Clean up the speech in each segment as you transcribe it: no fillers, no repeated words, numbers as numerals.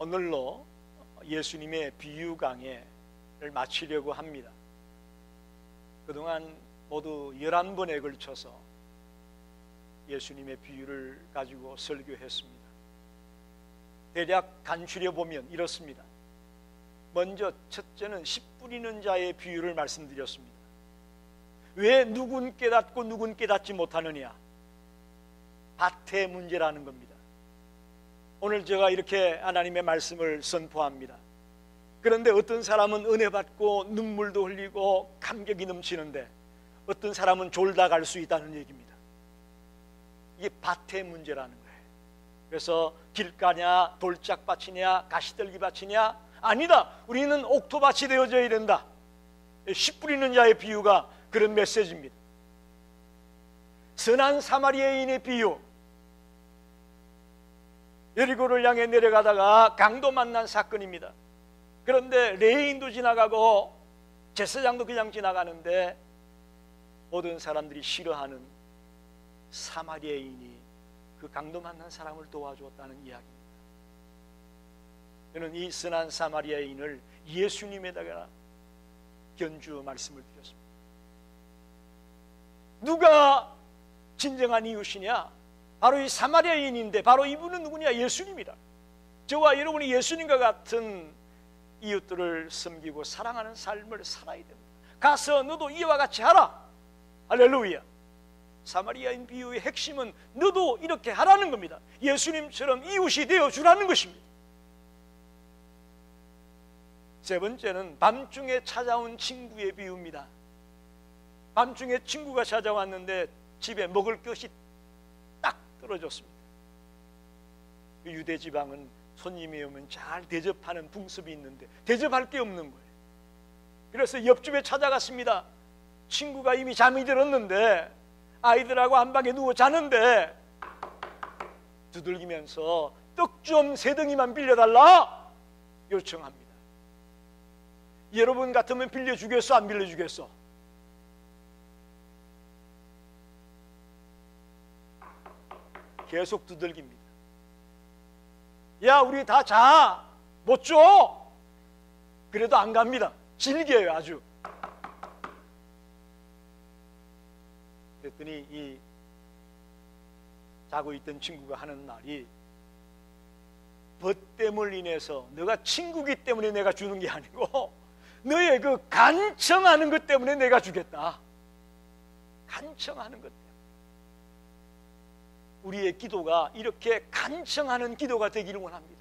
오늘로 예수님의 비유 강해를 마치려고 합니다. 그동안 모두 11번에 걸쳐서 예수님의 비유를 가지고 설교했습니다. 대략 간추려 보면 이렇습니다. 먼저 첫째는 씨 뿌리는 자의 비유를 말씀드렸습니다. 왜 누군 깨닫고 누군 깨닫지 못하느냐? 밭의 문제라는 겁니다. 오늘 제가 이렇게 하나님의 말씀을 선포합니다. 그런데 어떤 사람은 은혜 받고 눈물도 흘리고 감격이 넘치는데 어떤 사람은 졸다 갈 수 있다는 얘기입니다. 이게 밭의 문제라는 거예요. 그래서 길가냐 돌짝밭이냐 가시떨기밭이냐? 아니다, 우리는 옥토밭이 되어져야 된다. 씨 뿌리는 자의 비유가 그런 메시지입니다. 선한 사마리아인의 비유, 여리고를 향해 내려가다가 강도 만난 사건입니다. 그런데 레인도 지나가고 제사장도 그냥 지나가는데 모든 사람들이 싫어하는 사마리아인이 그 강도 만난 사람을 도와주었다는 이야기입니다. 저는 이 선한 사마리아인을 예수님에다가 견주어 말씀을 드렸습니다. 누가 진정한 이웃이냐? 바로 이 사마리아인인데 바로 이분은 누구냐? 예수님이다. 저와 여러분이 예수님과 같은 이웃들을 섬기고 사랑하는 삶을 살아야 됩니다. 가서 너도 이와 같이 하라. 할렐루야. 사마리아인 비유의 핵심은 너도 이렇게 하라는 겁니다. 예수님처럼 이웃이 되어주라는 것입니다. 세 번째는 밤중에 찾아온 친구의 비유입니다. 밤중에 친구가 찾아왔는데 집에 먹을 것이 딱 떨어졌습니다. 유대 지방은 손님이 오면 잘 대접하는 풍습이 있는데 대접할 게 없는 거예요. 그래서 옆집에 찾아갔습니다. 친구가 이미 잠이 들었는데 아이들하고 안방에 누워 자는데 두들기면서 떡 좀 세 덩이만 빌려달라 요청합니다. 여러분 같으면 빌려주겠어? 안 빌려주겠어? 계속 두들깁니다. 야, 우리 다 자. 못 줘. 그래도 안 갑니다. 질겨요, 아주. 그랬더니 이 자고 있던 친구가 하는 말이, 벗됨을 인해서 너가 친구기 때문에 내가 주는 게 아니고 너의 그 간청하는 것 때문에 내가 주겠다. 간청하는 것 때문에. 우리의 기도가 이렇게 간청하는 기도가 되기를 원합니다.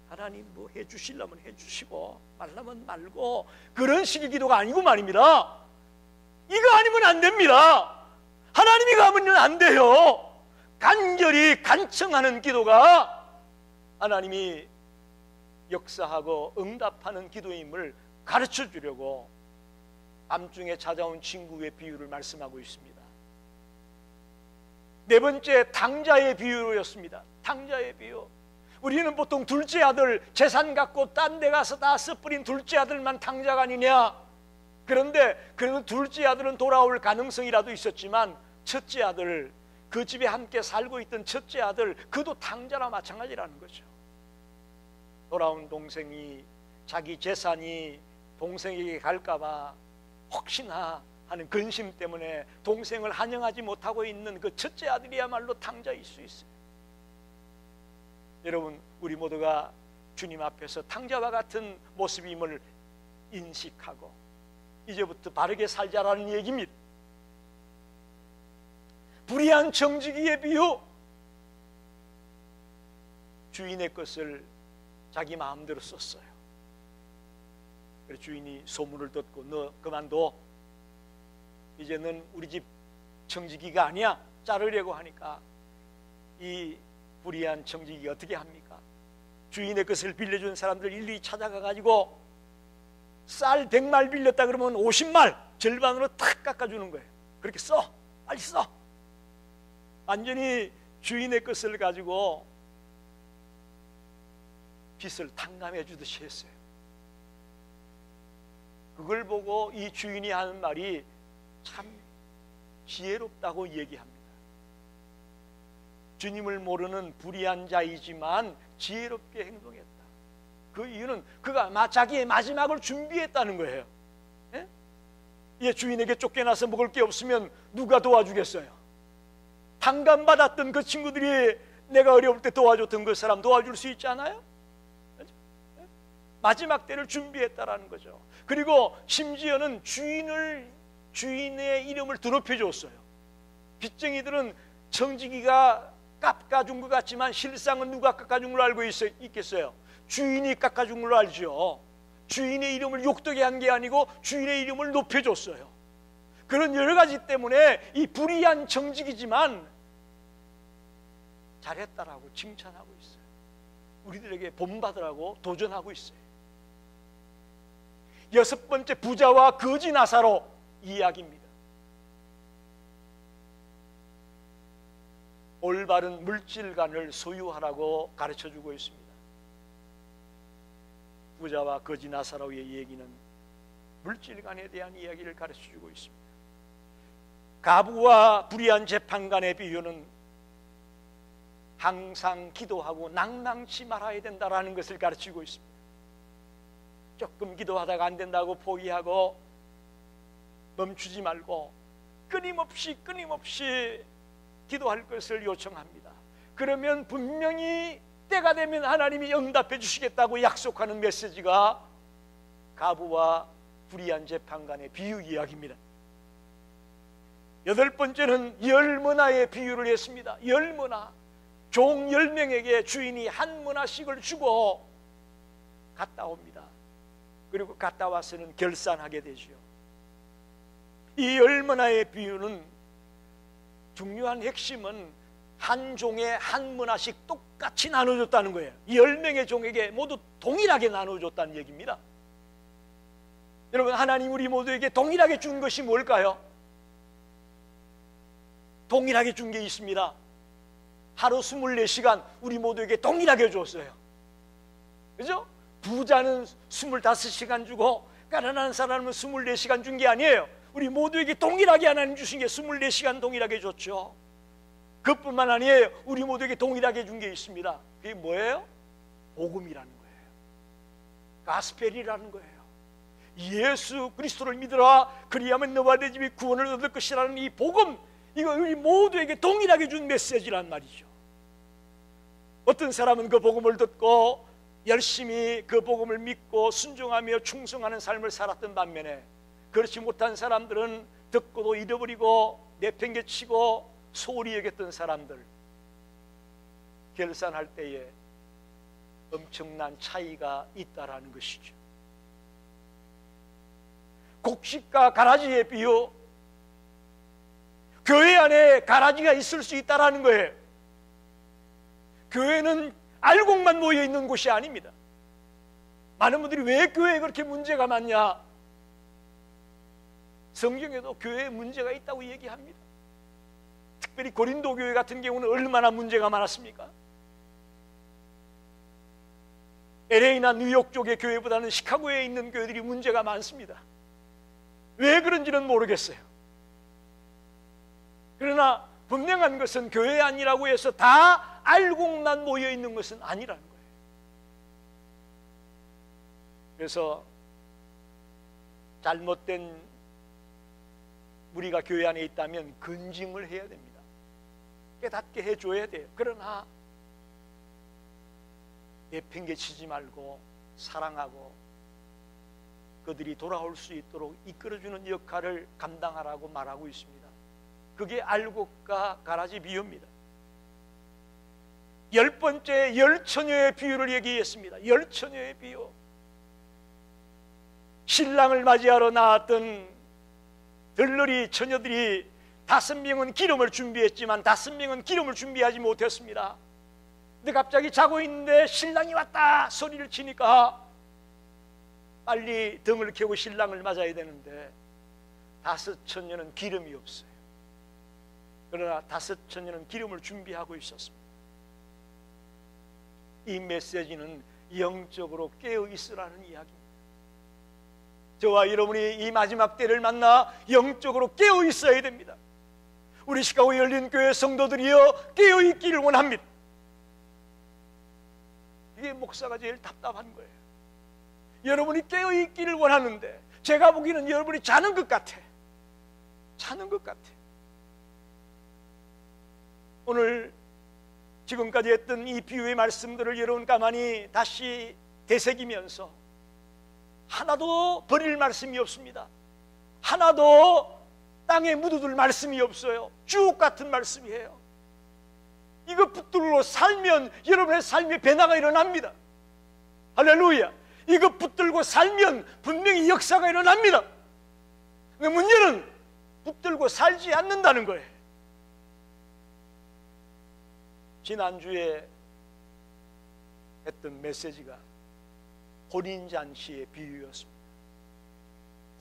하나님 뭐 해주시려면 해주시고 말라면 말고, 그런 식의 기도가 아니고 말입니다. 이거 아니면 안 됩니다. 하나님이 가면 안 돼요. 간절히 간청하는 기도가 하나님이 역사하고 응답하는 기도임을 가르쳐 주려고 밤중에 찾아온 친구의 비유를 말씀하고 있습니다. 네 번째, 탕자의 비유였습니다. 탕자의 비유. 우리는 보통 둘째 아들 재산 갖고 딴 데 가서 다 써버린 둘째 아들만 탕자가 아니냐. 그런데 그래도 둘째 아들은 돌아올 가능성이라도 있었지만 첫째 아들, 그 집에 함께 살고 있던 첫째 아들, 그도 탕자나 마찬가지라는 거죠. 돌아온 동생이 자기 재산이 동생에게 갈까봐 혹시나 하는 근심 때문에 동생을 환영하지 못하고 있는 그 첫째 아들이야말로 탕자일 수 있어요. 여러분, 우리 모두가 주님 앞에서 탕자와 같은 모습임을 인식하고 이제부터 바르게 살자라는 얘기입니다. 불의한 정직이의 비유. 주인의 것을 자기 마음대로 썼어요. 그래서 주인이 소문을 듣고 너 그만둬. 이제 넌 우리 집 청지기가 아니야. 자르려고 하니까 이 불의한 청지기가 어떻게 합니까? 주인의 것을 빌려준 사람들 일일이 찾아가 가지고 쌀 100말 빌렸다 그러면 50말 절반으로 탁 깎아주는 거예요. 그렇게 써. 빨리 써. 완전히 주인의 것을 가지고 빚을 탕감해 주듯이 했어요. 그걸 보고 이 주인이 하는 말이 참 지혜롭다고 얘기합니다. 주님을 모르는 불의한 자이지만 지혜롭게 행동했다. 그 이유는 그가 자기의 마지막을 준비했다는 거예요. 예? 주인에게 쫓겨나서 먹을 게 없으면 누가 도와주겠어요? 탕감받았던 그 친구들이 내가 어려울 때 도와줬던 그 사람 도와줄 수 있지 않아요? 마지막 때를 준비했다라는 거죠. 그리고 심지어는 주인의 이름을 드높여 줬어요. 빚쟁이들은 청지기가 깎아준 것 같지만 실상은 누가 깎아준 걸로 알고 있겠어요? 주인이 깎아준 걸로 알죠. 주인의 이름을 욕되게 한 게 아니고 주인의 이름을 높여줬어요. 그런 여러 가지 때문에 이 불의한 청지기지만 잘했다라고 칭찬하고 있어요. 우리들에게 본받으라고 도전하고 있어요. 여섯 번째, 부자와 거지 나사로 이야기입니다. 올바른 물질관을 소유하라고 가르쳐주고 있습니다. 부자와 거지 나사로의 얘기는 물질관에 대한 이야기를 가르쳐주고 있습니다. 가부와 불의한 재판관의 비유는 항상 기도하고 낭낭치 말아야 된다라는 것을 가르치고 있습니다. 조금 기도하다가 안 된다고 포기하고 멈추지 말고 끊임없이 기도할 것을 요청합니다. 그러면 분명히 때가 되면 하나님이 응답해 주시겠다고 약속하는 메시지가 가부와 불의한 재판관의 비유 이야기입니다. 여덟 번째는 열문화의 비유를 했습니다. 열문화, 종 10명에게 주인이 한 문화씩을 주고 갔다 옵니다. 그리고 갔다 와서는 결산하게 되죠. 이 열문화의 비유는 중요한 핵심은 한 종에 한 문화씩 똑같이 나눠줬다는 거예요. 10명의 종에게 모두 동일하게 나눠줬다는 얘기입니다. 여러분, 하나님 우리 모두에게 동일하게 준 것이 뭘까요? 동일하게 준 게 있습니다. 하루 24시간 우리 모두에게 동일하게 줬어요. 그죠? 부자는 25시간 주고 가난한 사람은 24시간 준 게 아니에요. 우리 모두에게 동일하게 하나님 주신 게 24시간 동일하게 줬죠. 그뿐만 아니에요. 우리 모두에게 동일하게 준 게 있습니다. 그게 뭐예요? 복음이라는 거예요. 가스펠이라는 거예요. 예수 그리스도를 믿으라, 그리하면 너와 내 집이 구원을 얻을 것이라는 이 복음, 이거 우리 모두에게 동일하게 준 메시지란 말이죠. 어떤 사람은 그 복음을 듣고 열심히 그 복음을 믿고 순종하며 충성하는 삶을 살았던 반면에, 그렇지 못한 사람들은 듣고도 잃어버리고 내팽개치고 소홀히 여겼던 사람들, 결산할 때에 엄청난 차이가 있다라는 것이죠. 곡식과 가라지의 비유, 교회 안에 가라지가 있을 수 있다라는 거예요. 교회는 알곡만 모여 있는 곳이 아닙니다. 많은 분들이 왜 교회에 그렇게 문제가 많냐? 성경에도 교회에 문제가 있다고 얘기합니다. 특별히 고린도 교회 같은 경우는 얼마나 문제가 많았습니까? LA나 뉴욕 쪽의 교회보다는 시카고에 있는 교회들이 문제가 많습니다. 왜 그런지는 모르겠어요. 그러나 분명한 것은 교회 아니라고 해서 다 알곡만 모여 있는 것은 아니라는 거예요. 그래서 잘못된 무리가 교회 안에 있다면 근징을 해야 됩니다. 깨닫게 해줘야 돼요. 그러나 내팽개치지 말고 사랑하고 그들이 돌아올 수 있도록 이끌어주는 역할을 감당하라고 말하고 있습니다. 그게 알곡과 가라지 비유입니다. 10번째, 열처녀의 비유를 얘기했습니다. 열처녀의 비유, 신랑을 맞이하러 나왔던 들러리 처녀들이 5명은 기름을 준비했지만 5명은 기름을 준비하지 못했습니다. 근데 갑자기 자고 있는데 신랑이 왔다 소리를 치니까 빨리 등을 켜고 신랑을 맞아야 되는데 5 처녀는 기름이 없어요. 그러나 5 처녀는 기름을 준비하고 있었습니다. 이 메시지는 영적으로 깨어 있으라는 이야기입니다. 저와 여러분이 이 마지막 때를 만나 영적으로 깨어 있어야 됩니다. 우리 시카고 열린교회 성도들이여 깨어 있기를 원합니다. 이게 목사가 제일 답답한 거예요. 여러분이 깨어있기를 원하는데 제가 보기에는 여러분이 자는 것 같아. 자는 것 같아. 오늘 지금까지 했던 이 비유의 말씀들을 여러분 가만히 다시 되새기면서 하나도 버릴 말씀이 없습니다. 하나도 땅에 묻어둘 말씀이 없어요. 주옥 같은 말씀이에요. 이거 붙들고 살면 여러분의 삶에 변화가 일어납니다. 할렐루야. 이거 붙들고 살면 분명히 역사가 일어납니다. 문제는 붙들고 살지 않는다는 거예요. 지난주에 했던 메시지가 혼인잔치의 비유였습니다.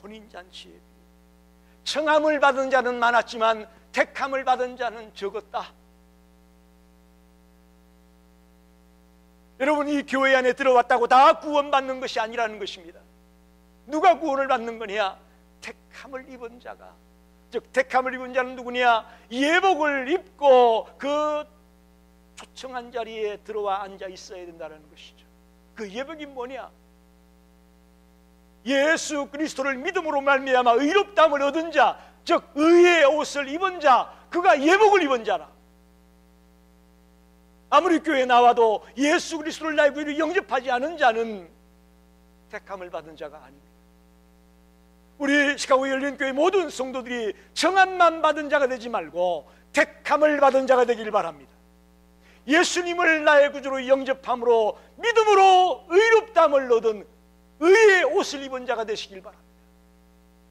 혼인잔치의 비유. 청함을 받은 자는 많았지만 택함을 받은 자는 적었다. 여러분, 이 교회 안에 들어왔다고 다 구원받는 것이 아니라는 것입니다. 누가 구원을 받는 거냐? 택함을 입은 자가. 즉 택함을 입은 자는 누구냐? 예복을 입고 그 초청한 자리에 들어와 앉아 있어야 된다는 것이죠. 그 예복이 뭐냐? 예수 그리스도를 믿음으로 말미암아 의롭다함을 얻은 자, 즉 의의 옷을 입은 자, 그가 예복을 입은 자라. 아무리 교회에 나와도 예수 그리스도를 나의 구주로 영접하지 않은 자는 택함을 받은 자가 아닙니다. 우리 시카고 열린교회 모든 성도들이 청함만 받은 자가 되지 말고 택함을 받은 자가 되길 바랍니다. 예수님을 나의 구주로 영접함으로 믿음으로 의롭다함을 얻은 의의 옷을 입은 자가 되시길 바랍니다.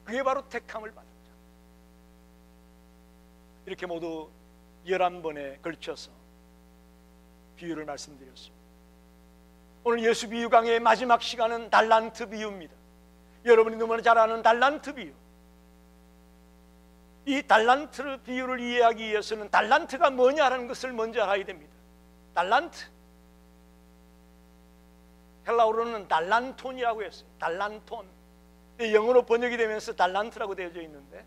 그게 바로 택함을 받은 자. 이렇게 모두 11번에 걸쳐서 비유를 말씀드렸습니다. 오늘 예수 비유 강의 마지막 시간은 달란트 비유입니다. 여러분이 너무나 잘 아는 달란트 비유. 이 달란트 비유를 이해하기 위해서는 달란트가 뭐냐라는 것을 먼저 알아야 됩니다. 달란트, 헬라어로는 달란톤이라고 했어요. 달란톤. 영어로 번역이 되면서 달란트라고 되어져 있는데,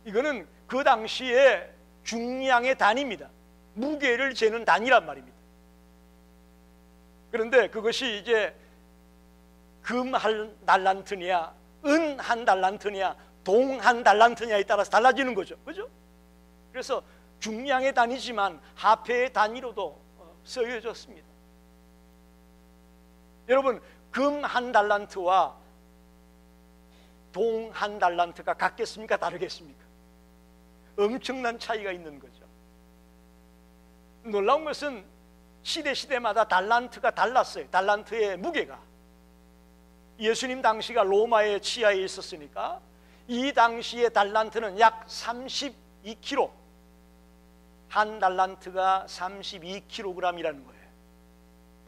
이거는 그 당시에 중량의 단위입니다. 무게를 재는 단위란 말입니다. 그런데 그것이 이제 금 한 달란트냐, 은 한 달란트냐, 동 한 달란트냐에 따라서 달라지는 거죠. 그죠? 그래서 중량의 단위지만 화폐의 단위로도 쓰여졌습니다. 여러분, 금 한 달란트와 동 한 달란트가 같겠습니까? 다르겠습니까? 엄청난 차이가 있는 거죠. 놀라운 것은 시대마다 달란트가 달랐어요. 달란트의 무게가. 예수님 당시가 로마의 치하에 있었으니까 이 당시의 달란트는 약 32kg, 한 달란트가 32kg이라는 거예요.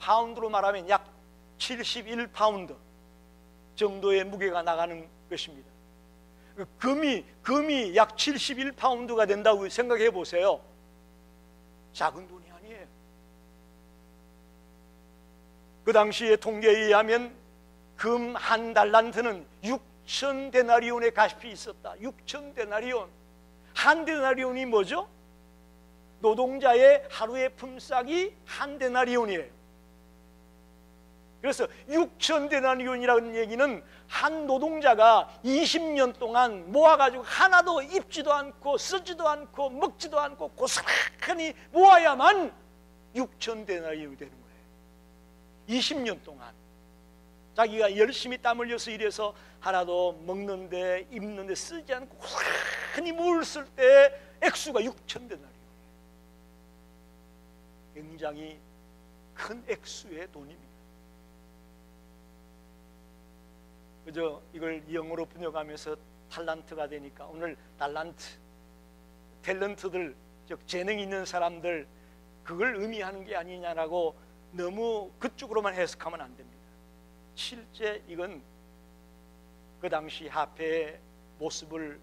파운드로 말하면 약 71파운드 정도의 무게가 나가는 것입니다. 금이 약 71파운드가 된다고 생각해 보세요. 작은 돈이 아니에요. 그 당시의 통계에 의하면 금 한 달란트는 6천 데나리온의 값이 있었다. 6천 데나리온. 한 데나리온이 뭐죠? 노동자의 하루의 품삯이 한 데나리온이에요. 그래서 6천 데나리온이라는 얘기는 한 노동자가 20년 동안 모아가지고 하나도 입지도 않고 쓰지도 않고 먹지도 않고 고스란히 모아야만 6천 데나리온이 되는 거예요. 20년 동안 자기가 열심히 땀 흘려서 일해서 하나도 먹는데 입는데 쓰지 않고 고스란히 뭘 쓸 때 액수가 6천 데나리온이에요. 굉장히 큰 액수의 돈입니다. 그저 이걸 영어로 번역하면서 탈란트가 되니까 오늘 달란트, 탤런트들, 즉 재능 있는 사람들, 그걸 의미하는 게 아니냐라고 너무 그쪽으로만 해석하면 안 됩니다. 실제 이건 그 당시 화폐의 모습을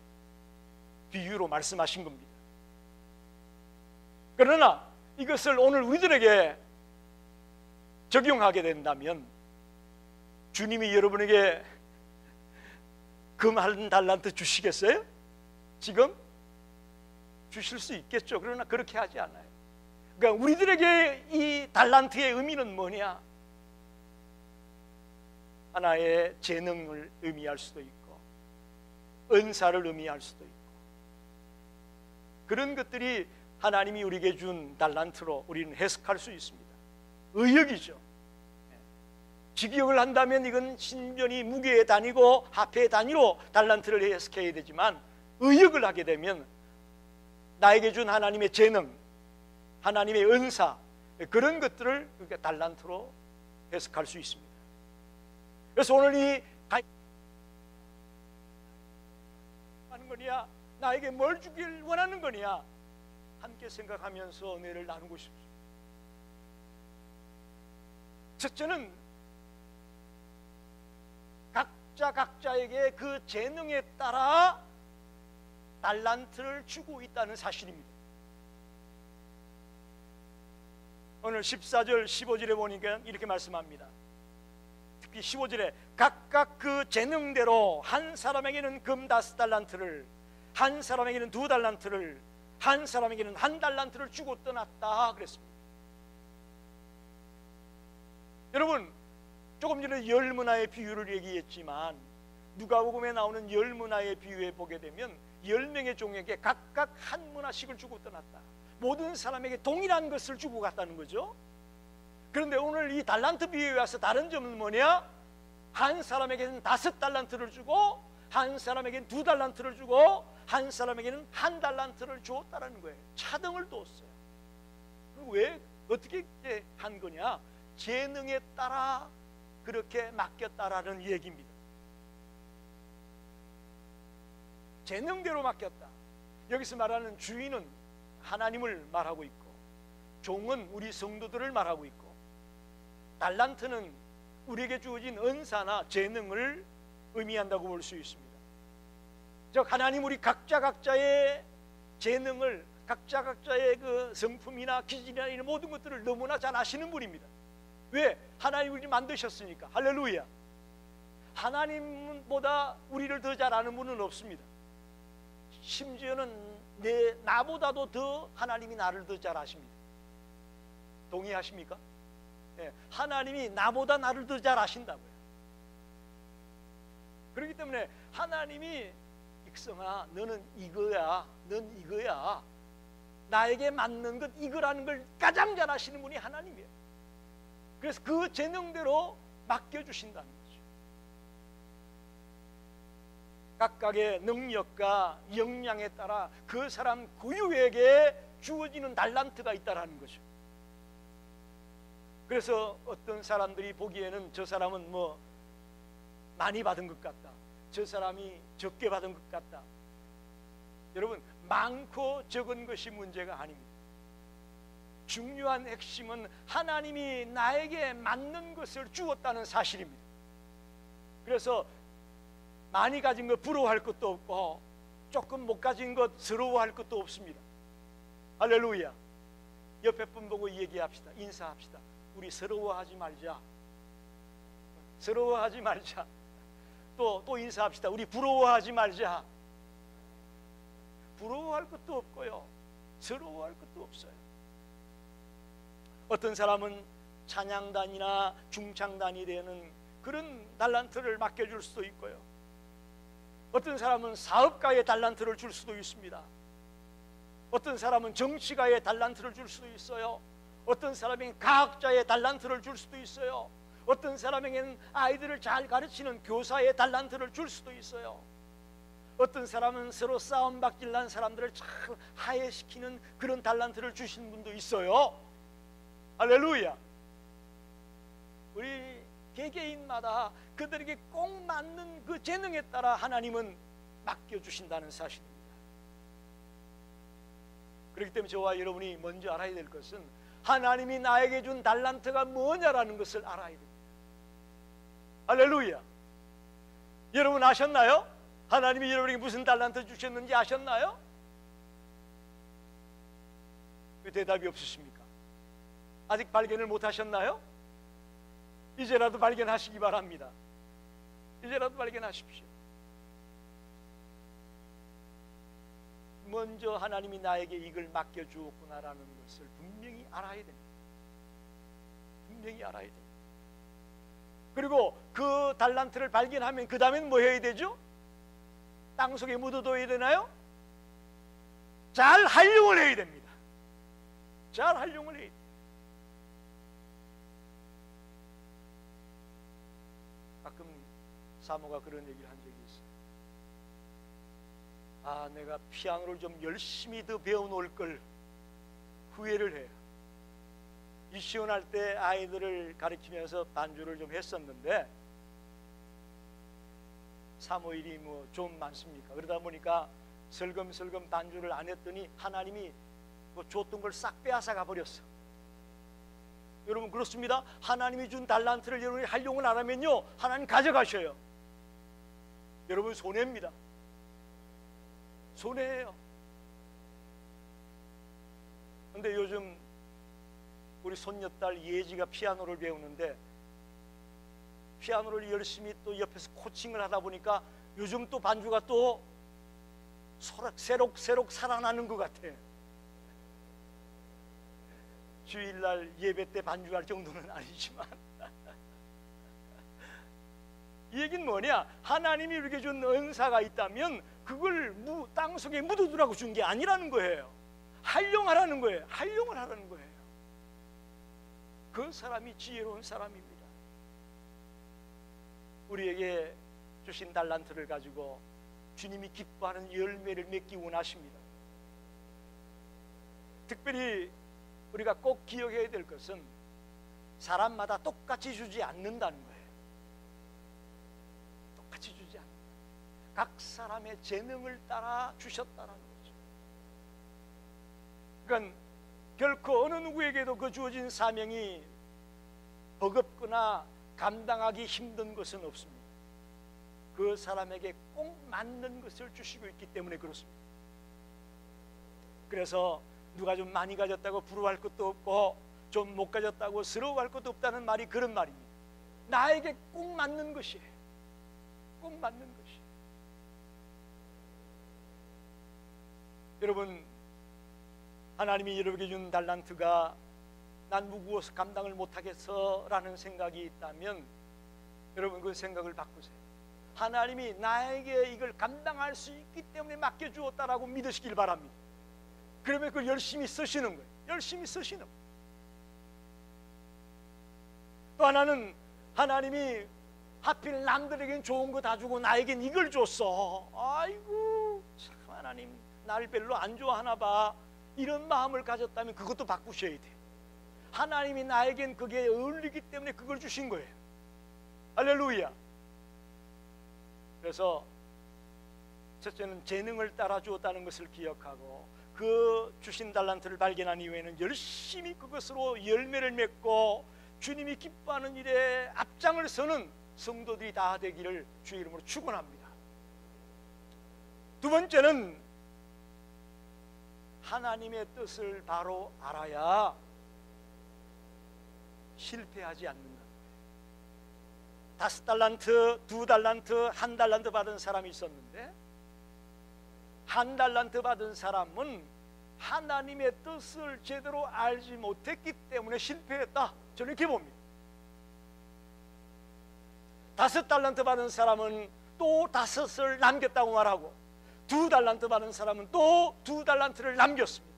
비유로 말씀하신 겁니다. 그러나 이것을 오늘 우리들에게 적용하게 된다면 주님이 여러분에게 금 한 달란트 주시겠어요? 지금? 주실 수 있겠죠. 그러나 그렇게 하지 않아요. 그러니까 우리들에게 이 달란트의 의미는 뭐냐? 하나의 재능을 의미할 수도 있고 은사를 의미할 수도 있고, 그런 것들이 하나님이 우리에게 준 달란트로 우리는 해석할 수 있습니다. 의역이죠. 직역을 한다면 이건 신전이 무게의 단위고 화폐의 단위로 달란트를 해석해야 되지만, 의역을 하게 되면 나에게 준 하나님의 재능, 하나님의 은사, 그런 것들을 달란트로 해석할 수 있습니다. 그래서 오늘 이 하는 거냐, 나에게 뭘 주길 원하는 거냐, 함께 생각하면서 은혜를 나누고 싶습니다. 첫째는 각자에게 그 재능에 따라 달란트를 주고 있다는 사실입니다. 오늘 14절 15절에 보니까 이렇게 말씀합니다. 특히 15절에 각각 그 재능대로 한 사람에게는 금 5달란트를, 한 사람에게는 2달란트를, 한 사람에게는 1달란트를 주고 떠났다 그랬습니다. 여러분, 조금 전에 열 문화의 비유를 얘기했지만 누가복음에 나오는 열 문화의 비유에 보게 되면 10명의 종에게 각각 한 문화씩을 주고 떠났다. 모든 사람에게 동일한 것을 주고 갔다는 거죠. 그런데 오늘 이 달란트 비유에 와서 다른 점은 뭐냐? 한 사람에게는 5달란트를 주고, 한 사람에게는 2달란트를 주고, 한 사람에게는 1달란트를 주었다는 거예요. 차등을 뒀어요. 왜 어떻게 한 거냐? 재능에 따라 그렇게 맡겼다라는 얘기입니다. 재능대로 맡겼다. 여기서 말하는 주인은 하나님을 말하고 있고, 종은 우리 성도들을 말하고 있고, 달란트는 우리에게 주어진 은사나 재능을 의미한다고 볼 수 있습니다. 즉 하나님 우리 각자의 재능을, 각자의 그 성품이나 기질이나 이런 모든 것들을 너무나 잘 아시는 분입니다. 왜? 하나님 우리를 만드셨으니까. 할렐루야. 하나님보다 우리를 더 잘 아는 분은 없습니다. 심지어는 나보다도 더 하나님이 나를 더 잘 아십니다. 동의하십니까? 네, 하나님이 나보다 나를 더 잘 아신다고요. 그렇기 때문에 하나님이 익성아, 너는 이거야, 넌 이거야, 나에게 맞는 것 이거라는 걸 가장 잘 아시는 분이 하나님이에요. 그래서 그 재능대로 맡겨주신다는 거죠. 각각의 능력과 역량에 따라 그 사람 고유에게 주어지는 달란트가 있다는 거죠. 그래서 어떤 사람들이 보기에는 저 사람은 뭐 많이 받은 것 같다, 저 사람이 적게 받은 것 같다. 여러분, 많고 적은 것이 문제가 아닙니다. 중요한 핵심은 하나님이 나에게 맞는 것을 주었다는 사실입니다. 그래서 많이 가진 것 부러워할 것도 없고 조금 못 가진 것 서러워할 것도 없습니다. 할렐루야. 옆에 분 보고 얘기합시다. 인사합시다. 우리 서러워하지 말자. 서러워하지 말자. 또 인사합시다. 우리 부러워하지 말자. 부러워할 것도 없고요, 서러워할 것도 없어요. 어떤 사람은 찬양단이나 중창단이 되는 그런 달란트를 맡겨줄 수도 있고요, 어떤 사람은 사업가의 달란트를 줄 수도 있습니다. 어떤 사람은 정치가의 달란트를 줄 수도 있어요. 어떤 사람에게는 과학자의 달란트를 줄 수도 있어요. 어떤 사람에게는 아이들을 잘 가르치는 교사의 달란트를 줄 수도 있어요. 어떤 사람은 서로 싸움박질 난 사람들을 잘 화해시키는 그런 달란트를 주신 분도 있어요. 할렐루야. 우리 개개인마다 그들에게 꼭 맞는 그 재능에 따라 하나님은 맡겨주신다는 사실입니다. 그렇기 때문에 저와 여러분이 먼저 알아야 될 것은 하나님이 나에게 준 달란트가 뭐냐라는 것을 알아야 됩니다. 할렐루야. 여러분 아셨나요? 하나님이 여러분에게 무슨 달란트 주셨는지 아셨나요? 왜 대답이 없으십니까? 아직 발견을 못하셨나요? 이제라도 발견하시기 바랍니다. 이제라도 발견하십시오. 먼저 하나님이 나에게 이걸 맡겨주었구나라는 것을 분명히 알아야 됩니다. 분명히 알아야 됩니다. 그리고 그 달란트를 발견하면 그 다음엔 뭐 해야 되죠? 땅속에 묻어둬야 되나요? 잘 활용을 해야 됩니다. 잘 활용을 해야 돼요. 가끔 사모가 그런 얘기를 한 적이 있어요. 아, 내가 피아노를 좀 열심히 더 배워놓을 걸 후회를 해요. 유치원할 때 아이들을 가르치면서 반주를 좀 했었는데 사모일이 뭐 좀 많습니까? 그러다 보니까 슬금슬금 반주를 안 했더니 하나님이 그 줬던 걸 싹 빼앗아 가버렸어. 여러분 그렇습니다. 하나님이 준 달란트를 여러분이 활용을 안 하면요, 하나님 가져가셔요. 여러분 손해입니다. 손해예요. 근데 요즘 우리 손녀딸 예지가 피아노를 배우는데 피아노를 열심히 또 옆에서 코칭을 하다 보니까 요즘 또 반주가 또 새록새록 살아나는 것 같아. 주일날 예배 때 반주할 정도는 아니지만 이 얘기는 뭐냐? 하나님이 우리에게 준 은사가 있다면 그걸 땅속에 묻어두라고 준 게 아니라는 거예요. 활용하라는 거예요. 활용을 하라는 거예요. 그 사람이 지혜로운 사람입니다. 우리에게 주신 달란트를 가지고 주님이 기뻐하는 열매를 맺기 원하십니다. 특별히 우리가 꼭 기억해야 될 것은 사람마다 똑같이 주지 않는다는 거예요. 똑같이 주지 않는다. 각 사람의 재능을 따라 주셨다는 거죠. 그러니까 결코 어느 누구에게도 그 주어진 사명이 버겁거나 감당하기 힘든 것은 없습니다. 그 사람에게 꼭 맞는 것을 주시고 있기 때문에 그렇습니다. 그래서 누가 좀 많이 가졌다고 부러워할 것도 없고 좀 못 가졌다고 스러워할 것도 없다는 말이 그런 말입니다. 나에게 꼭 맞는 것이에요. 꼭 맞는 것이에요. 여러분, 하나님이 여러분에게 준 달란트가 난 무거워서 감당을 못하겠어 라는 생각이 있다면 여러분 그 생각을 바꾸세요. 하나님이 나에게 이걸 감당할 수 있기 때문에 맡겨주었다라고 믿으시길 바랍니다. 그러면 그걸 열심히 쓰시는 거예요. 열심히 쓰시는 거예요. 또 하나는 하나님이 하필 남들에겐 좋은 거 다 주고 나에겐 이걸 줬어. 아이고 참 하나님 나를 별로 안 좋아하나 봐. 이런 마음을 가졌다면 그것도 바꾸셔야 돼요. 하나님이 나에겐 그게 어울리기 때문에 그걸 주신 거예요. 할렐루야. 그래서 첫째는 재능을 따라 주었다는 것을 기억하고 그 주신 달란트를 발견한 이후에는 열심히 그것으로 열매를 맺고 주님이 기뻐하는 일에 앞장을 서는 성도들이 다 되기를 주의 이름으로 축원합니다. 두 번째는 하나님의 뜻을 바로 알아야 실패하지 않는다. 5달란트, 2달란트, 1달란트 받은 사람이 있었는데 1달란트 받은 사람은 하나님의 뜻을 제대로 알지 못했기 때문에 실패했다. 저는 이렇게 봅니다. 5달란트 받은 사람은 또 5을 남겼다고 말하고 2달란트 받은 사람은 또 2달란트를 남겼습니다.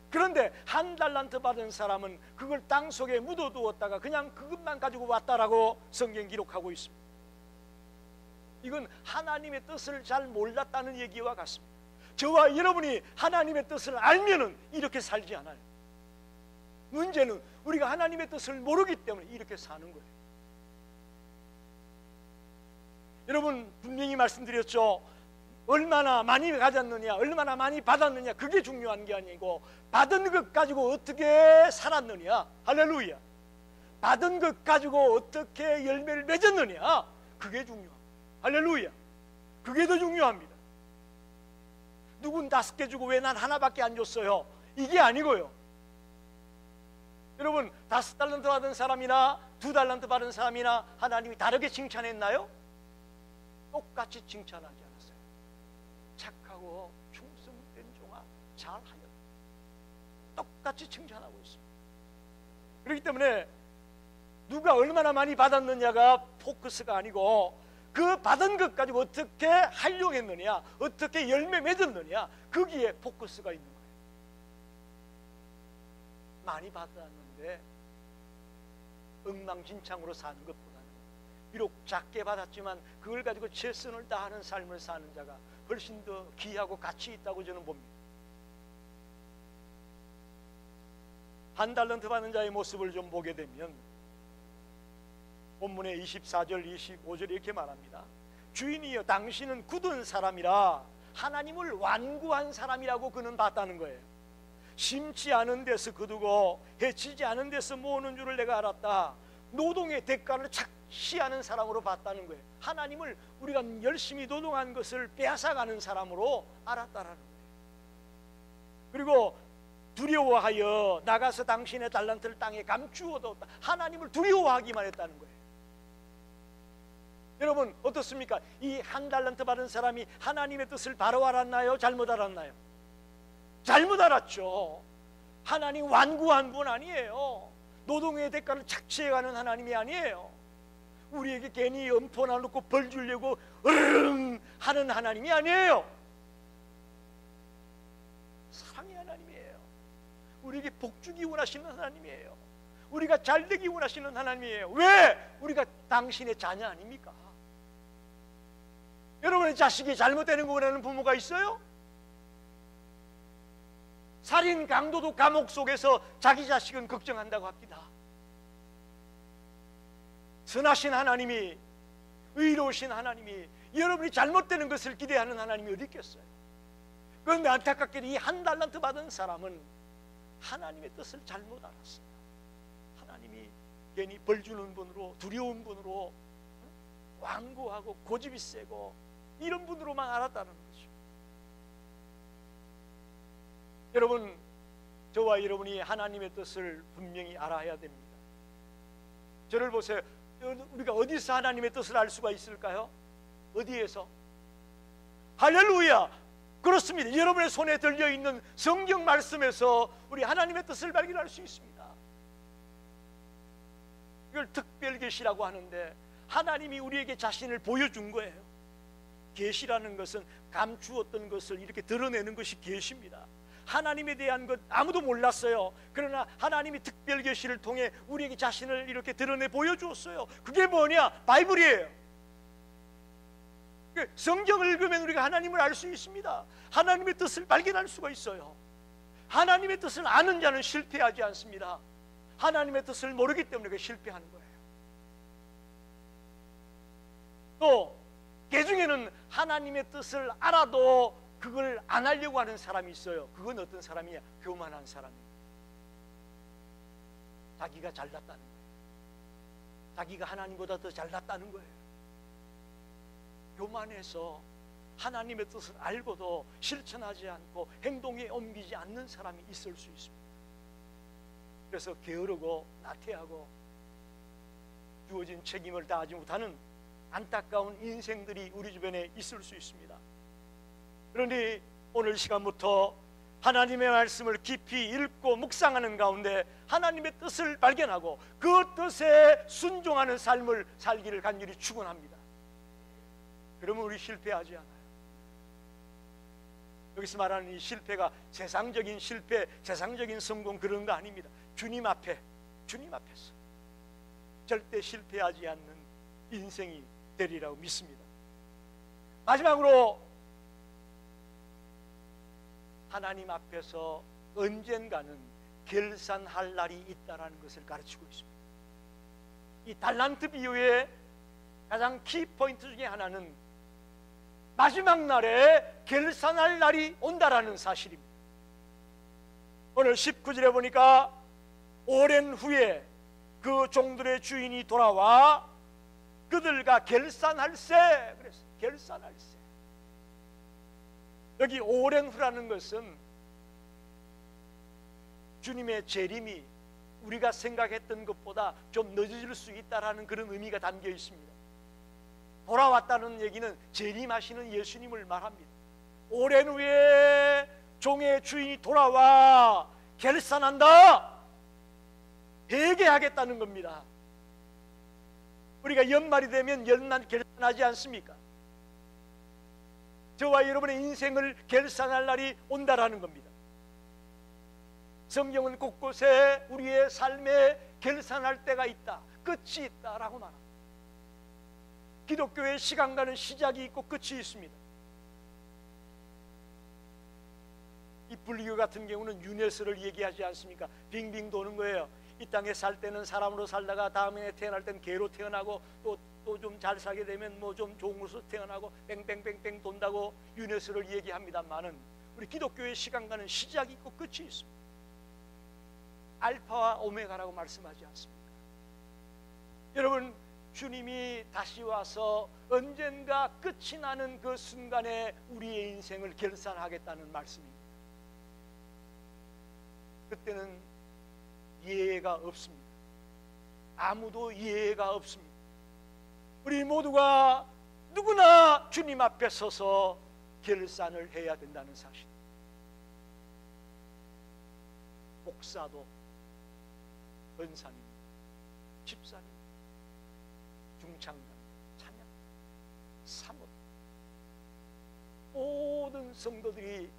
그런데 1달란트 받은 사람은 그걸 땅속에 묻어두었다가 그냥 그것만 가지고 왔다라고 성경 기록하고 있습니다. 이건 하나님의 뜻을 잘 몰랐다는 얘기와 같습니다. 저와 여러분이 하나님의 뜻을 알면은 이렇게 살지 않아요. 문제는 우리가 하나님의 뜻을 모르기 때문에 이렇게 사는 거예요. 여러분 분명히 말씀드렸죠. 얼마나 많이 가졌느냐, 얼마나 많이 받았느냐, 그게 중요한 게 아니고 받은 것 가지고 어떻게 살았느냐. 할렐루야. 받은 것 가지고 어떻게 열매를 맺었느냐, 그게 중요합니다. 할렐루야. 그게 더 중요합니다. 누군 5개 주고 왜 난 하나밖에 안 줬어요, 이게 아니고요. 여러분 5달란트 받은 사람이나 2달란트 받은 사람이나 하나님이 다르게 칭찬했나요? 똑같이 칭찬하지 않았어요. 착하고 충성된 종아 잘하였다. 똑같이 칭찬하고 있습니다. 그렇기 때문에 누가 얼마나 많이 받았느냐가 포커스가 아니고 그 받은 것 가지고 어떻게 활용했느냐, 어떻게 열매 맺었느냐, 거기에 포커스가 있는 거예요. 많이 받았는데 엉망진창으로 사는 것보다는 비록 작게 받았지만 그걸 가지고 최선을 다하는 삶을 사는 자가 훨씬 더 귀하고 가치 있다고 저는 봅니다. 한 달란트 받는 자의 모습을 좀 보게 되면 본문의 24절 25절 이렇게 말합니다. 주인이여 당신은 굳은 사람이라 하나님을 완고한 사람이라고 그는 봤다는 거예요. 심지 않은 데서 거두고 해치지 않은 데서 모으는 줄을 내가 알았다. 노동의 대가를 착시하는 사람으로 봤다는 거예요. 하나님을 우리가 열심히 노동한 것을 빼앗아가는 사람으로 알았다라는 거예요. 그리고 두려워하여 나가서 당신의 달란트를 땅에 감추어도 하나님을 두려워하기만 했다는 거예요. 여러분 어떻습니까? 이 한 달란트 받은 사람이 하나님의 뜻을 바로 알았나요? 잘못 알았나요? 잘못 알았죠. 하나님 완고한 분 아니에요. 노동의 대가를 착취해가는 하나님이 아니에요. 우리에게 괜히 엄포나 놓고 벌 주려고 으르릉 하는 하나님이 아니에요. 사랑의 하나님이에요. 우리에게 복 주기 원하시는 하나님이에요. 우리가 잘되기 원하시는 하나님이에요. 왜? 우리가 당신의 자녀 아닙니까? 여러분의 자식이 잘못되는 거 원하는 부모가 있어요? 살인 강도도 감옥 속에서 자기 자식은 걱정한다고 합니다. 선하신 하나님이, 의로우신 하나님이 여러분이 잘못되는 것을 기대하는 하나님이 어디 있겠어요? 그런데 안타깝게도 이 한 달란트 받은 사람은 하나님의 뜻을 잘못 알았어요. 하나님이 괜히 벌 주는 분으로, 두려운 분으로, 완고하고 고집이 세고 이런 분으로만 알았다는 거죠. 여러분, 저와 여러분이 하나님의 뜻을 분명히 알아야 됩니다. 저를 보세요. 우리가 어디서 하나님의 뜻을 알 수가 있을까요? 어디에서? 할렐루야! 그렇습니다. 여러분의 손에 들려있는 성경 말씀에서 우리 하나님의 뜻을 발견할 수 있습니다. 이걸 특별계시라고 하는데 하나님이 우리에게 자신을 보여준 거예요. 계시라는 것은 감추었던 것을 이렇게 드러내는 것이 계시입니다. 하나님에 대한 것 아무도 몰랐어요. 그러나 하나님이 특별 계시를 통해 우리에게 자신을 이렇게 드러내 보여주었어요. 그게 뭐냐? 바이블이에요. 성경을 읽으면 우리가 하나님을 알 수 있습니다. 하나님의 뜻을 발견할 수가 있어요. 하나님의 뜻을 아는 자는 실패하지 않습니다. 하나님의 뜻을 모르기 때문에 실패하는 거예요. 또 개중에는 하나님의 뜻을 알아도 그걸 안 하려고 하는 사람이 있어요. 그건 어떤 사람이냐? 교만한 사람이에요. 자기가 잘났다는 거예요. 자기가 하나님보다 더 잘났다는 거예요. 교만해서 하나님의 뜻을 알고도 실천하지 않고 행동에 옮기지 않는 사람이 있을 수 있습니다. 그래서 게으르고 나태하고 주어진 책임을 다하지 못하는 안타까운 인생들이 우리 주변에 있을 수 있습니다. 그러니 오늘 시간부터 하나님의 말씀을 깊이 읽고 묵상하는 가운데 하나님의 뜻을 발견하고 그 뜻에 순종하는 삶을 살기를 간절히 축원합니다. 그러면 우리 실패하지 않아요. 여기서 말하는 이 실패가 세상적인 실패, 세상적인 성공 그런 거 아닙니다. 주님 앞에서 절대 실패하지 않는 인생이 되리라고 믿습니다. 마지막으로 하나님 앞에서 언젠가는 결산할 날이 있다는 것을 가르치고 있습니다. 이 달란트 비유의 가장 키포인트 중에 하나는 마지막 날에 결산할 날이 온다라는 사실입니다. 오늘 19절에 보니까 오랜 후에 그 종들의 주인이 돌아와 그들과 결산할세 그랬어요. 결산할세. 여기 오랜 후라는 것은 주님의 재림이 우리가 생각했던 것보다 좀 늦어질 수 있다라는 그런 의미가 담겨 있습니다. 돌아왔다는 얘기는 재림하시는 예수님을 말합니다. 오랜 후에 종의 주인이 돌아와 결산한다, 회개하겠다는 겁니다. 우리가 연말이 되면 연말 결산하지 않습니까? 저와 여러분의 인생을 결산할 날이 온다라는 겁니다. 성경은 곳곳에 우리의 삶에 결산할 때가 있다, 끝이 있다라고 말합니다. 기독교의 시간과는 시작이 있고 끝이 있습니다. 이 불교 같은 경우는 유네스를 얘기하지 않습니까? 빙빙 도는 거예요. 이 땅에 살 때는 사람으로 살다가 다음에 태어날 땐 개로 태어나고 또 좀 잘 살게 되면 뭐 좀 좋은 곳으로 태어나고 뺑뺑뺑뺑 돈다고 유네스를 얘기합니다만은 우리 기독교의 시간과는 시작이 있고 끝이 있습니다. 알파와 오메가라고 말씀하지 않습니까? 여러분, 주님이 다시 와서 언젠가 끝이 나는 그 순간에 우리의 인생을 결산하겠다는 말씀입니다. 그때는 예외가 없습니다. 아무도 예외가 없습니다. 우리 모두가 누구나 주님 앞에 서서 결산을 해야 된다는 사실. 목사도, 권사님, 집사님, 중창단, 찬양, 사모, 모든 성도들이,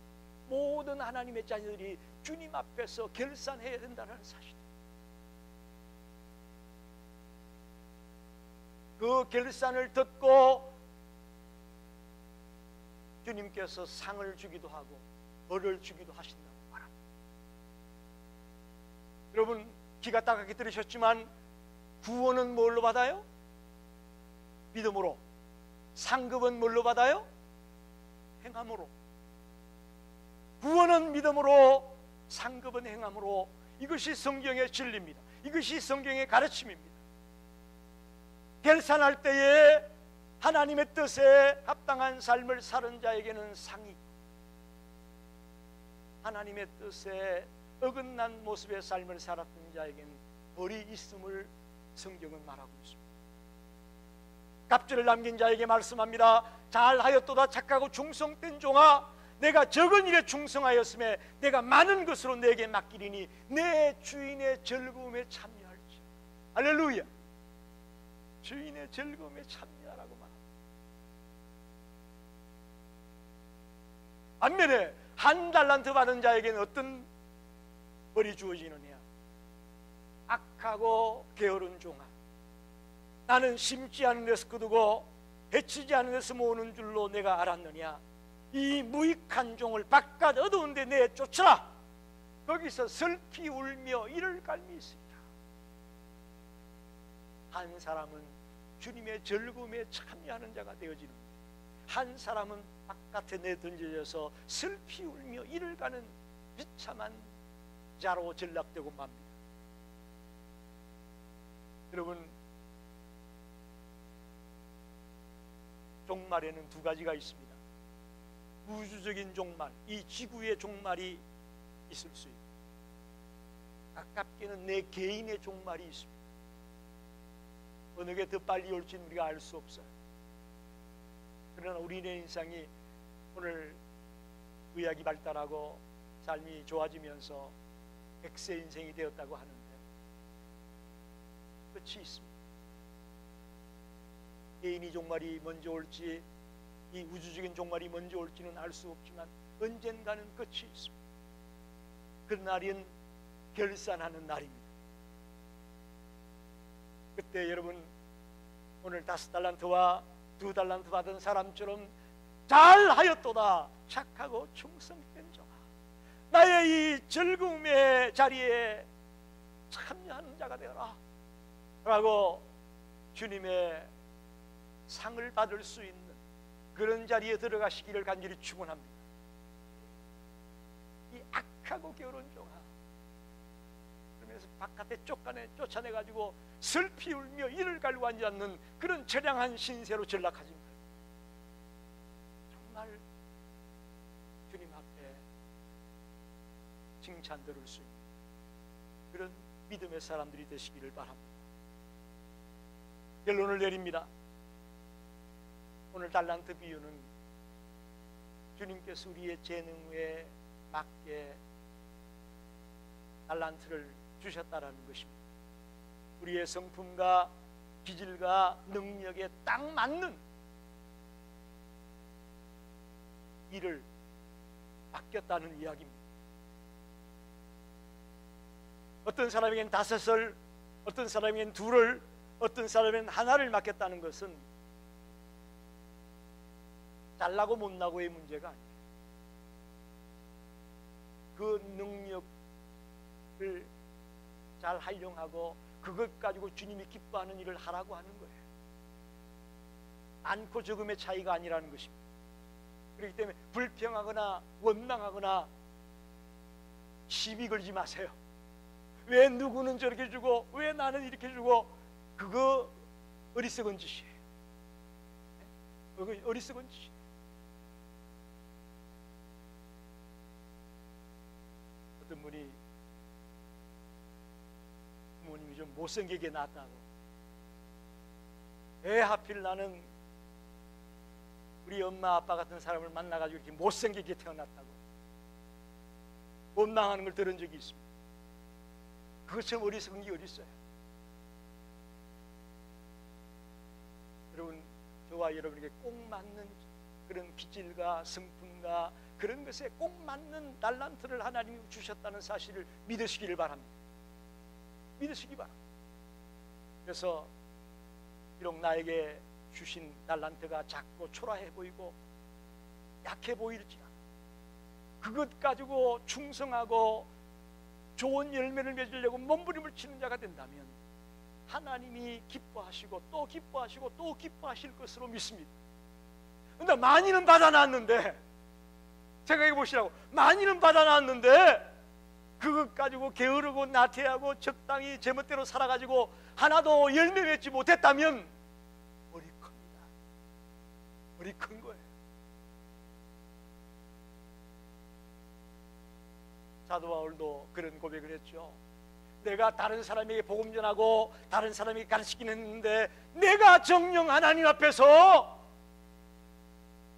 모든 하나님의 자녀들이 주님 앞에서 결산해야 된다는 사실. 그 결산을 듣고 주님께서 상을 주기도 하고 벌을 주기도 하신다고 말합니다. 여러분, 귀가 따갑게 들으셨지만 구원은 뭘로 받아요? 믿음으로. 상급은 뭘로 받아요? 행함으로. 구원은 믿음으로, 상급은 행함으로. 이것이 성경의 진리입니다. 이것이 성경의 가르침입니다. 결산할 때에 하나님의 뜻에 합당한 삶을 사는 자에게는 상이, 하나님의 뜻에 어긋난 모습의 삶을 살았던 자에게는 벌이 있음을 성경은 말하고 있습니다. 갑절을 남긴 자에게 말씀합니다. 잘하였도다 착하고 충성된 종아, 내가 적은 일에 충성하였음에 내가 많은 것으로 내게 맡기리니 내 주인의 즐거움에 참여할지. 할렐루야. 주인의 즐거움에 참여하라고 말합니다. 반면에 한 달란트 받은 자에게는 어떤 벌이 주어지느냐? 악하고 게으른 종아, 나는 심지 않은 데서 거두고 해치지 않은 데서 모으는 줄로 내가 알았느냐? 이 무익한 종을 바깥 어두운 데 내쫓으라. 거기서 슬피 울며 이를 갈미 있으리라. 한 사람은 주님의 즐거움에 참여하는 자가 되어지는 거예요. 한 사람은 바깥에 내던져져서 슬피 울며 이를 가는 비참한 자로 전락되고 맙니다. 여러분, 종말에는 두 가지가 있습니다. 우주적인 종말, 이 지구의 종말이 있을 수 있고, 가깝게는 내 개인의 종말이 있습니다. 어느 게 더 빨리 올지는 우리가 알 수 없어요. 그러나 우리의 인생이 오늘 의학이 발달하고 삶이 좋아지면서 100세 인생이 되었다고 하는데 끝이 있습니다. 개인이 종말이 먼저 올지 이 우주적인 종말이 먼저 올지는 알 수 없지만 언젠가는 끝이 있습니다. 그 날은 결산하는 날입니다. 그때 여러분, 오늘 5달란트와 2달란트 받은 사람처럼 잘하였도다 착하고 충성된 종아, 나의 이 즐거움의 자리에 참여하는 자가 되어라 라고 주님의 상을 받을 수 있는 그런 자리에 들어가시기를 간절히 축원합니다. 이 악하고 게으른 종아, 그러면서 바깥에 쫓아내가지고 슬피 울며 이를 갈고 앉지 않는 그런 처량한 신세로 전락하신 거예요. 정말 주님 앞에 칭찬 들을 수 있는 그런 믿음의 사람들이 되시기를 바랍니다. 결론을 내립니다. 오늘 달란트 비유는 주님께서 우리의 재능에 맞게 달란트를 주셨다라는 것입니다. 우리의 성품과 기질과 능력에 딱 맞는 일을 맡겼다는 이야기입니다. 어떤 사람에겐 5을, 어떤 사람에겐 2를, 어떤 사람에겐 하나를 맡겼다는 것은 잘나고 못나고의 문제가 아니에요. 그 능력을 잘 활용하고 그것 가지고 주님이 기뻐하는 일을 하라고 하는 거예요. 많고 적음의 차이가 아니라는 것입니다. 그렇기 때문에 불평하거나 원망하거나 시비 걸지 마세요. 왜 누구는 저렇게 주고 왜 나는 이렇게 주고, 그거 어리석은 짓이에요. 그거 어리석은 짓이에요. 어떤 분이 부모님이 좀 못생기게 낳았다고, 왜 하필 나는 우리 엄마 아빠 같은 사람을 만나가지고 이렇게 못생기게 태어났다고 원망하는 걸 들은 적이 있습니다. 그것처럼 어리석은 게 어디 있어요? 여러분, 저와 여러분에게 꼭 맞는 그런 기질과 성품과 그런 것에 꼭 맞는 달란트를 하나님이 주셨다는 사실을 믿으시기를 바랍니다. 믿으시기 바랍니다. 그래서 비록 나에게 주신 달란트가 작고 초라해 보이고 약해 보일지라도 그것 가지고 충성하고 좋은 열매를 맺으려고 몸부림을 치는 자가 된다면 하나님이 기뻐하시고 또 기뻐하시고 또 기뻐하실 것으로 믿습니다. 그런데 많이는 받아놨는데, 생각해 보시라고, 많이는 받아놨는데 그것 가지고 게으르고 나태하고 적당히 제멋대로 살아가지고 하나도 열매 맺지 못했다면 머리 큽니다. 머리 큰 거예요. 사도 바울도 그런 고백을 했죠. 내가 다른 사람에게 복음 전하고 다른 사람에게 가르치긴 했는데 내가 정녕 하나님 앞에서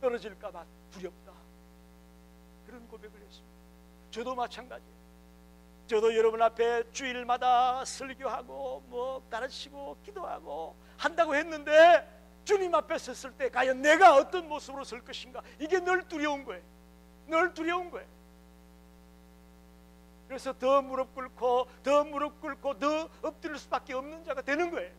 떨어질까 봐 두렵다. 그런 고백을 했습니다. 저도 마찬가지예요. 저도 여러분 앞에 주일마다 설교하고 뭐 가르치고 기도하고 한다고 했는데 주님 앞에 섰을 때 과연 내가 어떤 모습으로 설 것인가, 이게 늘 두려운 거예요. 늘 두려운 거예요. 그래서 더 무릎 꿇고 더 무릎 꿇고 더 엎드릴 수밖에 없는 자가 되는 거예요.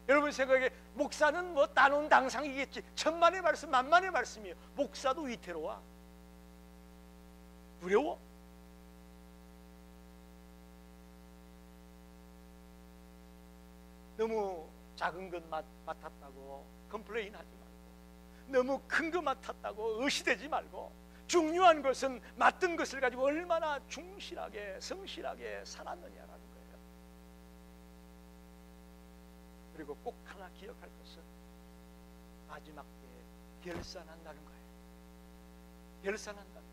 여러분 생각에 목사는 뭐 따놓은 당상이겠지, 천만의 말씀 만만의 말씀이에요. 목사도 위태로워. 두려워. 너무 작은 것 맡았다고 컴플레인 하지 말고, 너무 큰 것 맡았다고 의시되지 말고, 중요한 것은 맡은 것을 가지고 얼마나 충실하게 성실하게 살았느냐라는 거예요. 그리고 꼭 하나 기억할 것은 마지막 때에 결산한다는 거예요. 결산한다는 거예요.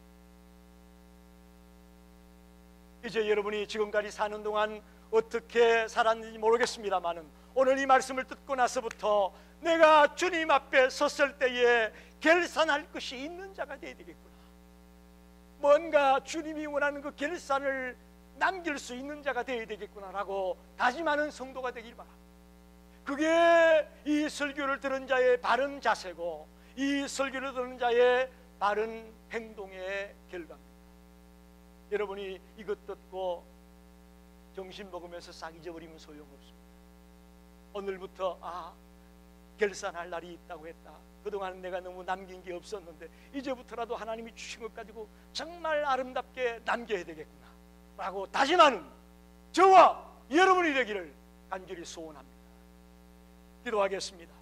이제 여러분이 지금까지 사는 동안 어떻게 살았는지 모르겠습니다만은 오늘 이 말씀을 듣고 나서부터 내가 주님 앞에 섰을 때에 결산할 것이 있는 자가 되어야 되겠구나. 뭔가 주님이 원하는 그 결산을 남길 수 있는 자가 되어야 되겠구나라고 다짐하는 성도가 되길 바랍니다. 그게 이 설교를 들은 자의 바른 자세고 이 설교를 들은 자의 바른 행동의 결과입니다. 여러분이 이것 듣고 정신 먹으면서 싹 잊어버리면 소용없습니다. 오늘부터 결산할 날이 있다고 했다. 그동안 내가 너무 남긴 게 없었는데 이제부터라도 하나님이 주신 것 가지고 정말 아름답게 남겨야 되겠구나 라고 다짐하는 저와 여러분이 되기를 간절히 소원합니다. 기도하겠습니다.